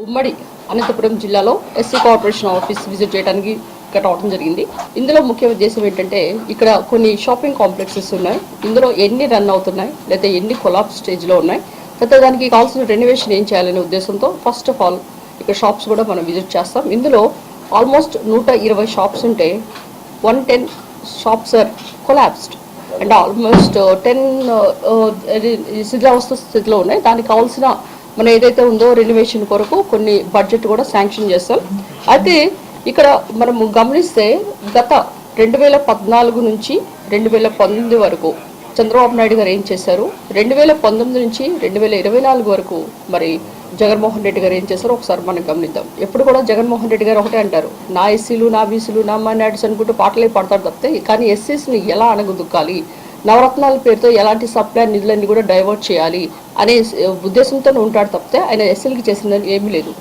ఉమ్మడి అనంతపురం జిల్లాలో SC corporation office visit చేయడానికి ఇక్కడ రావడం జరిగింది. ఇందులో ముఖ్య ఉద్దేశం ఏంటంటే ఇక్కడ కొన్ని షాపింగ్ కాంప్లెక్సెస్ ఉన్నాయి. ఇందులో ఎన్ని రన్ అవుతున్నాయి లేదా ఎన్ని కొలాప్స్ స్టేజ్లో ఉన్నాయి, తర్వాత దానికి కావాల్సిన రెనోవేషన్ ఏం చేయాలనే ఉద్దేశంతో ఫస్ట్ ఆఫ్ ఆల్ ఇక్కడ షాప్స్ కూడా మనం విజిట్ చేస్తాం. ఇందులో ఆల్మోస్ట్ 120 షాప్స్ ఉంటే 110 shops are collapsed and almost 10 శిథిలావస్థ స్థితిలో ఉన్నాయి. దానికి కావాల్సిన మనం ఏదైతే ఉందో రెనోవేషన్ కొరకు కొన్ని బడ్జెట్ కూడా శాంక్షన్ చేస్తాం. అయితే ఇక్కడ మనము గమనిస్తే గత 2014 నుంచి 2019 వరకు చంద్రబాబు నాయుడు గారు ఏం చేశారు, 2019 నుంచి 2024 వరకు మరి జగన్మోహన్ రెడ్డి గారు ఏం చేశారో ఒకసారి మనం గమనిద్దాం. ఎప్పుడు కూడా జగన్మోహన్ రెడ్డి గారు ఒకటే అంటారు, నా ఎస్సీలు నా బీసీలు నా మైనారిటీస్ అనుకుంటూ పాటలే పాడతారు తప్పితే కానీ ఎస్సీస్ని ఎలా అణగదొక్కాలి, నవరత్నాల పేరుతో ఎలాంటి సప్లై నిధులన్నీ కూడా డైవర్ట్ చేయాలి అనే ఉద్దేశంతో ఉంటాడు తప్పితే ఆయన ఎస్సీలకి చేసిందని ఏమీ లేదు.